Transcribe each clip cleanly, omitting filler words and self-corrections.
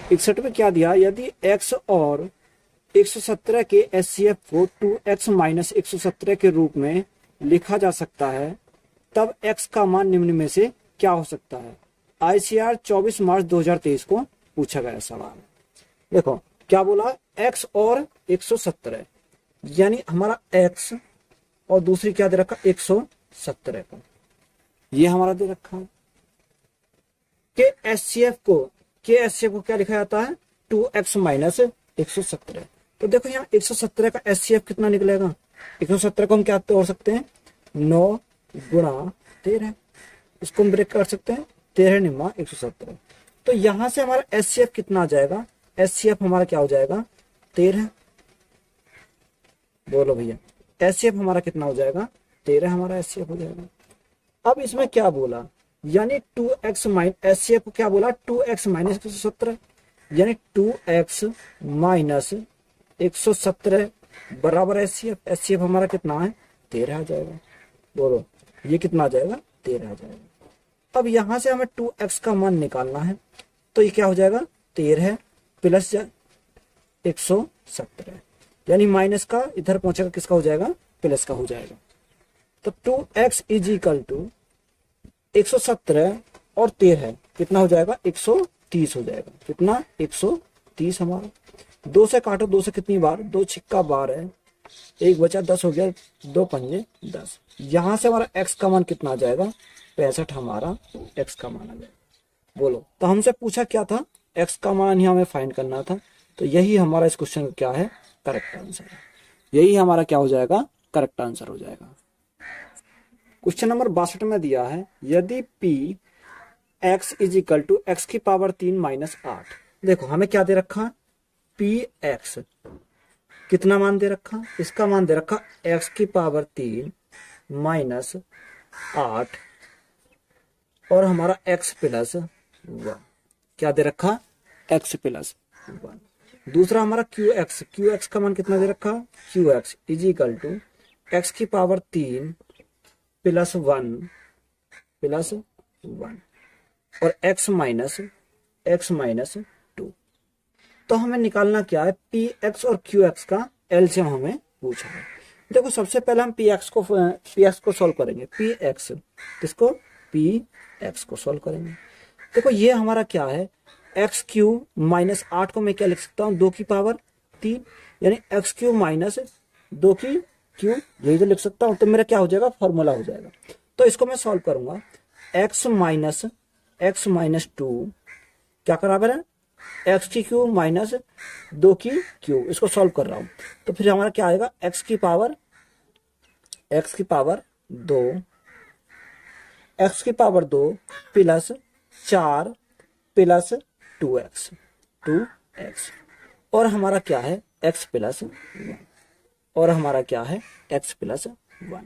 61 में क्या दिया, यदि x और 117 के HCF को 2x माइनस 117 के रूप में लिखा जा सकता है, तब x का मान निम्न में से क्या हो सकता है। ICR 24 मार्च 2023 को पूछा गया सवाल। देखो क्या बोला, x और 117, यानी हमारा x और दूसरी क्या दे रखा 117 को, ये हमारा दे रखा है। के HCF को क्या लिखा जाता है 2x माइनस 117। तो देखो यहाँ 117 का HCF कितना निकलेगा, 117 को हम क्या तोड़ सकते हैं 9 गुणा 13, इसको हम ब्रेक कर सकते हैं 13 निम्मा 117। तो यहां से हमारा HCF कितना आ जाएगा, HCF हमारा क्या हो जाएगा 13। बोलो भैया HCF हमारा कितना हो जाएगा 13 हमारा HCF हो जाएगा। अब इसमें क्या बोला, यानी 2x माइनस HCF को क्या बोला 2x माइनस 117, यानी 2x माइनस 117 बराबर HCF हमारा कितना है 13 आ जाएगा। बोलो ये कितना आ जाएगा 13 आ जाएगा। अब यहां से हमें 2x का मान निकालना है, तो ये क्या हो जाएगा 13 प्लस 117, यानी माइनस का इधर पहुंचेगा किसका हो जाएगा प्लस का हो जाएगा। तो 2x इज इक्वल टू 117 और 13 कितना हो जाएगा 130 हो जाएगा। कितना 130 हमारा, 2 से काटो, 2 से कितनी बार 2 छिक्का 12, 1 बचा 10 हो गया, 2 पंजे 10। यहां से हमारा x का मान कितना आ जाएगा 65 हमारा x का मान आ जाएगा। बोलो तो हमसे पूछा क्या था x का मान ही हमें फाइंड करना था, तो यही हमारा इस क्वेश्चन का क्या है करेक्ट आंसर है। यही हमारा क्या हो जाएगा करेक्ट आंसर हो जाएगा। क्वेश्चन नंबर 62 में दिया है, यदि p x is equal to x की पावर 3 माइनस 8। देखो हमें क्या दे रखा p x कितना मान दे रखा, इसका मान दे रखा x की पावर 3 माइनस 8 और हमारा x प्लस 1 क्या दे रखा x प्लस 1। दूसरा हमारा QX का मान कितना दे रखा QX is equal to x की पावर 3 प्लस 1 और x माइनस 2। तो हमें निकालना क्या है px और qx का एलसीएम हमें पूछा है। देखो सबसे पहले हम px को सॉल्व करेंगे, px को सॉल्व करेंगे। देखो ये हमारा क्या है एक्स क्यू माइनस 8 को मैं क्या लिख सकता हूँ 2 की पावर 3, यानी एक्स क्यू माइनस 2 की क्यू, यही तो लिख सकता हूँ। तो मेरा क्या हो जाएगा फॉर्मूला हो जाएगा। तो इसको मैं सॉल्व करूंगा, x माइनस 2 क्या बराबर है एक्स की क्यू माइनस 2 की क्यू, इसको सॉल्व कर रहा हूं। तो फिर हमारा क्या आएगा x की पावर 2 प्लस 4 प्लस 2x और हमारा क्या है x प्लस 1 और हमारा क्या है x प्लस 1।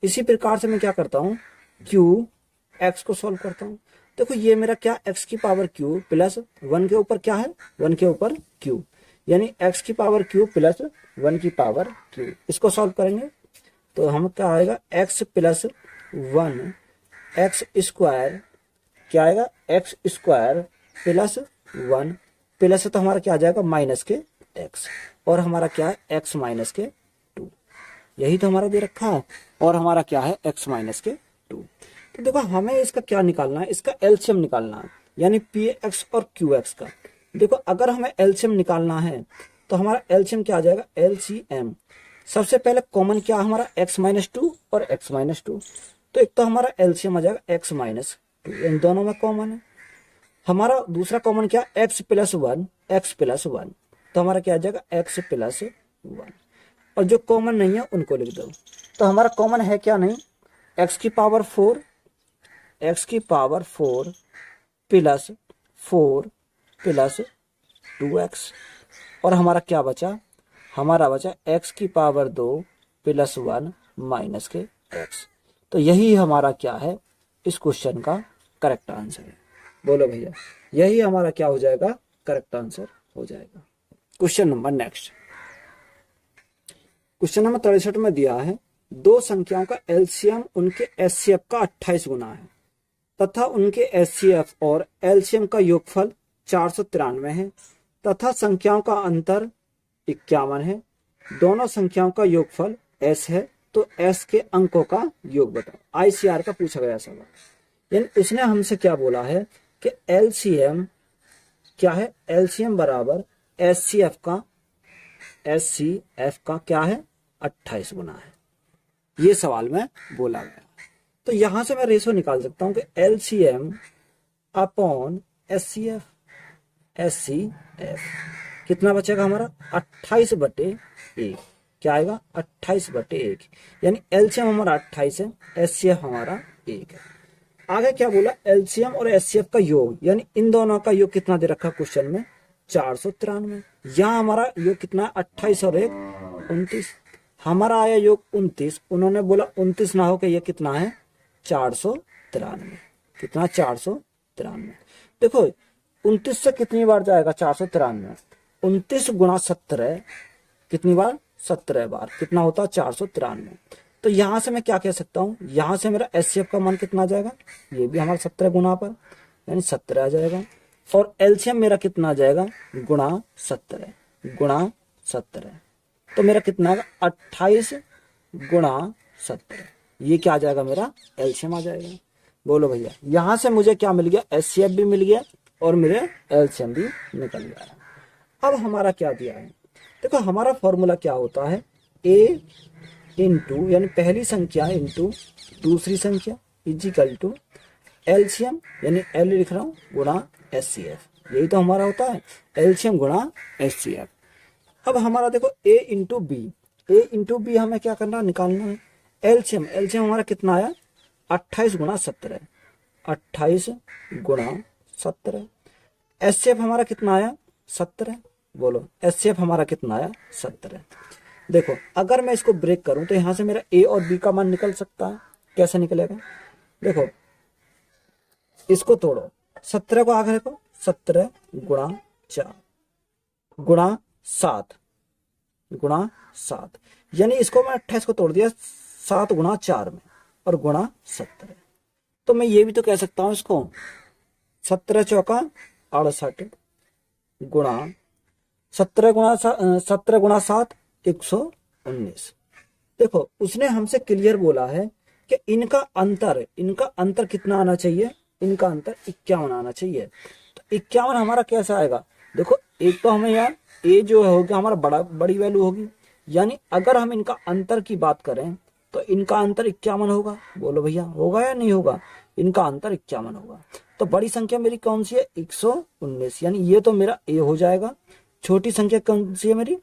इसी प्रकार से मैं क्या करता हूँ x को सॉल्व करता हूँ। देखो ये मेरा क्या x की पावर q प्लस 1 के ऊपर क्या है 1 के ऊपर q, यानी x की पावर q प्लस 1 की पावर q। इसको सॉल्व करेंगे तो हम क्या आएगा x प्लस 1 x स्क्वायर क्या आएगा x स्क्वायर प्लस 1 प्लस तो हमारा क्या आ जाएगा माइनस के x और हमारा क्या है x माइनस के 2, यही तो हमारा दे रखा है। और हमारा क्या है x माइनस के 2। तो देखो हमें इसका क्या निकालना है, इसका एलसीएम निकालना है, यानी px और qx का। देखो अगर हमें एलसीएम निकालना है तो हमारा एलसीएम क्या आ जाएगा एलसीएम। सबसे पहले कॉमन क्या हमारा x माइनस 2 और x माइनस 2, तो एक तो हमारा एलसीएम आ जाएगा x माइनस 2, इन दोनों में कॉमन है। हमारा दूसरा कॉमन क्या x प्लस 1, तो हमारा क्या आ जाएगा x प्लस 1। और जो कॉमन नहीं है उनको लिख दो। तो हमारा कॉमन है क्या नहीं x की पावर 4 प्लस 4 प्लस 2x और हमारा क्या बचा, हमारा बचा x की पावर 2 प्लस 1 माइनस के x। तो यही हमारा क्या है इस क्वेश्चन का करेक्ट आंसर है। बोलो भैया यही हमारा क्या हो जाएगा करेक्ट आंसर हो जाएगा। Question number next, question number 63 में दिया है दो संख्याओं का एलसीएम उनके एचसीएफ का 28 गुना है तथा उनके एचसीएफ और एलसीएम का योगफल 493 है तथा संख्याओं का अंतर 51 है। दोनों संख्याओं का योगफल s है, तो s के अंकों का योग बताओ। ICR का पूछा गया सवाल। यानी उसने हमसे क्या बोला है कि LCM क्या है, LCM बराबर SCF का क्या है, 28 गुना है। ये सवाल में बोला गया। तो यहां से मैं रेशो निकाल सकता हूं कि LCM अपॉन SCF कितना बचेगा हमारा, 28/1। क्या आएगा, 28/1। यानी LCM हमारा 28 है, SCF हमारा 1 है। आगे क्या बोला, LCM और SCF का योग, यानी इन दोनों का योग कितना दे रखा क्वेश्चन में, 493। यहाँ हमारा योग कितना, 28 और 1 29। हमारा आया योग 29, उन्होंने बोला 29 ना हो के ये कितना है, 493। कितना, 493। देखो 29 से कितनी बार जाएगा 493, 29 गुणा 17 कितनी बार, 17 बार, कितना होता है 493। तो यहां से मैं क्या कह सकता हूं, यहां से मेरा SCF का मान कितना आ जाएगा, ये भी हमारा 17 गुना पर यानी 17 आ जाएगा। और LCM मेरा कितना आ जाएगा, गुणा 17 तो मेरा कितना आएगा, 28 गुणा 17। ये क्या आ जाएगा, मेरा LCM आ जाएगा। बोलो भैया, यहां से मुझे क्या मिल गया, SCF भी मिल गया और मेरे LCM भी निकल गया। अब हमारा क्या दिया है, देखो हमारा फॉर्मूला क्या होता है, A इंटू यानी पहली संख्या इंटू दूसरी संख्या इजिकल टू LCM यानी L लिख रहा हूं गुणा SCF। यही तो हमारा होता है, LCM गुणा SCF। अब हमारा देखो A इंटू बी हमें क्या करना, निकालना है। LCM हमारा कितना आया, 28 गुणा 17, 28 गुणा 17। SCF हमारा कितना आया, 17। बोलो SCF हमारा कितना आया, 17। देखो अगर मैं इसको ब्रेक करूं तो यहां से मेरा A और B का मान निकल सकता है। कैसे निकलेगा, देखो इसको तोड़ो, 17 को आगे रखो, 17 गुणा 4 गुणा 7 यानी इसको मैं 28 को तोड़ दिया 7 गुणा 4 में और गुणा 17। तो मैं ये भी तो कह सकता हूं इसको 17 चौका 68 गुणा 17 गुणा 7 119। देखो उसने हमसे क्लियर बोला है कि इनका अंतर कितना आना चाहिए, इनका अंतर 51 आना चाहिए। तो 51 हमारा कैसे आएगा, देखो एक तो हमें यार A जो होगा हमारा बड़ी वैल्यू होगी, यानी अगर हम इनका अंतर की बात करें तो इनका अंतर 51 होगा। बोलो भैया होगा या नहीं होगा, इनका अंतर 51 होगा। तो बड़ी संख्या मेरी कौन सी है, 119, यानी ये तो मेरा A हो जाएगा। छोटी संख्या कौन सी है मेरी,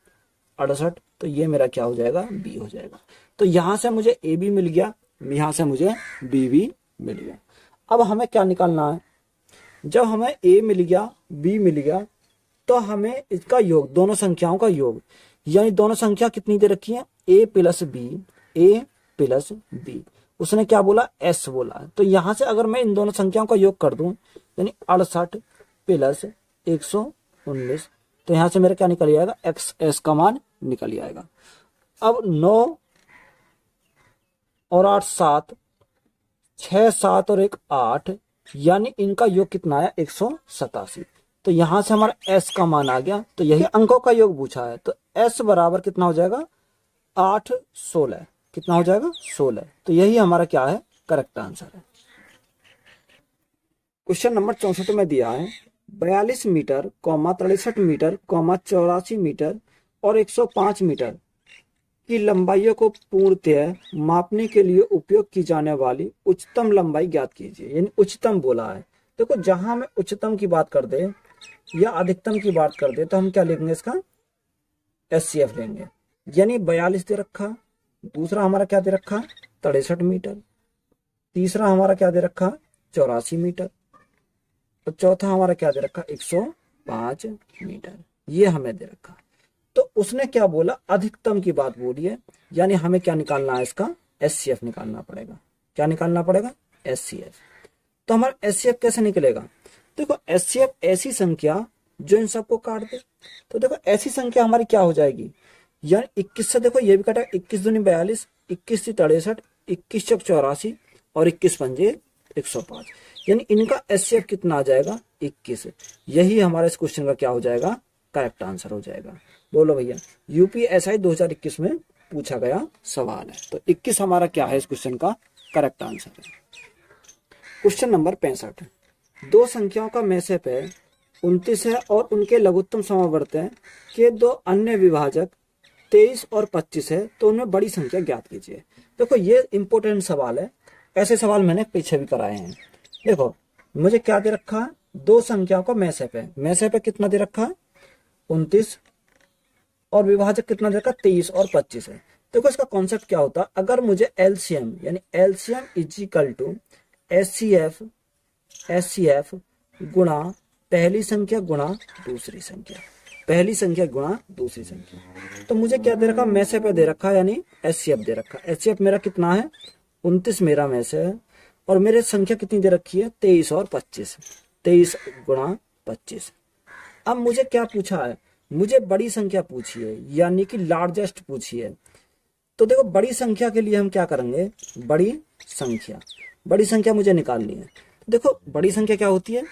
68, तो ये मेरा क्या हो जाएगा, B हो जाएगा। तो यहां से मुझे A भी मिल गया, यहां से मुझे B भी मिल गया। अब हमें क्या निकालना है, जब हमें A मिल गया B मिल गया तो हमें इसका योग, दोनों संख्याओं का योग, यानी दोनों संख्या कितनी दे रखी है, A प्लस B। उसने क्या बोला, S बोला। तो यहां से अगर मैं इन दोनों संख्याओं का योग कर दूं यानी 68 प्लस 119, तो यहां से मेरा क्या निकल जाएगा, XS का मान निकल जाएगा। अब 9 और 8 7, 6 7 और 1 8, यानी इनका योग कितना आया, 187। तो यहां से हमारा S का मान आ गया। तो यही अंकों का योग पूछा है, तो S बराबर कितना हो जाएगा, 8 16, कितना हो जाएगा 16। तो यही हमारा क्या है, करेक्ट आंसर है। क्वेश्चन नंबर 64 में दिया है 42 मीटर 63 मीटर 84 मीटर और 105 मीटर की लंबाइयों को पूर्णतः मापने के लिए उपयोग की जाने वाली उच्चतम लंबाई ज्ञात कीजिए। यानी उच्चतम बोला है। देखो जहां हमें उच्चतम की बात कर दे या अधिकतम की बात कर दे तो हम क्या लेंगे, इसका SCF लेंगे। यानी 42 दे रखा, दूसरा हमारा क्या दे रखा, 63 मीटर, तीसरा हमारा क्या दे रखा, 84 मीटर, और चौथा हमारा क्या दे रखा, 105 मीटर। ये हमें दे रखा। तो उसने क्या बोला, अधिकतम की बात बोली है, यानी हमें क्या निकालना है, इसका SCF निकालना पड़ेगा। क्या निकालना पड़ेगा, SCF। तो हमारा SCF कैसे निकलेगा, देखो SCF ऐसी संख्या जो इन सबको काट दे। तो देखो ऐसी संख्या हमारी क्या हो जाएगी, यानी 21 से देखो ये भी कटा, 21 दूनी 42, 21 से 63, 21 चौक 84 और 21 पंजे 105। यानी इनका एचसीएफ कितना आ जाएगा 21। यही हमारा इस क्वेश्चन का क्या हो जाएगा, करेक्ट आंसर हो जाएगा। बोलो भैया, यूपीएसआई 2021 में पूछा गया सवाल है। तो 21 हमारा क्या है इस क्वेश्चन का करेक्ट आंसर है। क्वेश्चन नंबर 65, दो संख्याओं का मैसेप है 29 है और उनके लघुत्तम समवर्त के दो अन्य विभाजक 23 और 25 है, तो उनमें बड़ी संख्या ज्ञात कीजिए। देखो ये इंपॉर्टेंट सवाल है, ऐसे सवाल मैंने पीछे भी कराए हैं। देखो मुझे क्या दे रखा है, दो संख्याओं का मैसेप है, मैसेप है कितना दे रखा है 29 और विभाजक कितना दे रखा है 23 और 25 है। देखो इसका कॉन्सेप्ट क्या होता है, अगर मुझे एलसीएम यानी LCM is equal to HCF गुणा पहली संख्या गुणा दूसरी संख्या, पहली संख्या गुणा दूसरी संख्या, तो मुझे क्या दे रखा, मैसेप दे रखा है यानी एचसीएफ दे रखा है। एचसीएफ मेरा कितना है 29 मेरा मैसेप है और मेरे संख्या कितनी दे रखी है 23 और 25, 23 गुणा 25। अब मुझे क्या पूछा है, मुझे बड़ी संख्या पूछी है यानी कि लार्जेस्ट पूछी है। तो देखो बड़ी संख्या के लिए हम क्या करेंगे, बड़ी संख्या मुझे निकालनी है। तो देखो बड़ी संख्या क्या होती है,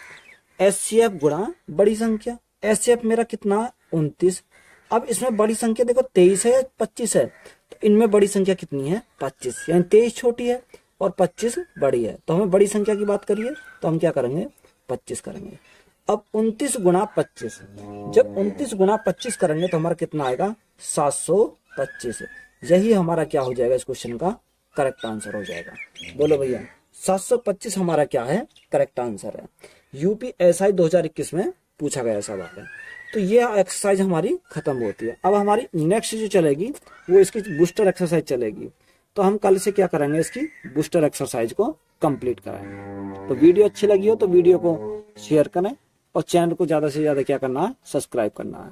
एचसीएफ गुणा बड़ी संख्या। एचसीएफ मेरा कितना 29, अब इसमें बड़ी संख्या देखो 23 है 25 है, तो इनमें बड़ी संख्या कितनी है 25, यानी 23 छोटी है और 25 बड़ी है। तो हमें बड़ी संख्या की बात करिए तो हम क्या करेंगे 25 करेंगे। अब 29 गुणा 25, जब 29 गुणा 25 करेंगे तो हमारा कितना आएगा 725। यही हमारा क्या हो जाएगा इस क्वेश्चन का करेक्ट आंसर हो जाएगा। बोलो भैया 725 हमारा क्या है करेक्ट आंसर है। यूपीएसआई 2021 में पूछा गया सवाल है। तो ये एक्सरसाइज हमारी खत्म होती है। अब हमारी नेक्स्ट जो चलेगी वो इसकी बूस्टर एक्सरसाइज चलेगी। तो हम कल से क्या करेंगे, इसकी बूस्टर एक्सरसाइज को कंप्लीट कराएंगे। तो वीडियो अच्छी लगी हो तो वीडियो को शेयर करें और चैनल को ज्यादा से ज्यादा क्या करना है, सब्सक्राइब करना है।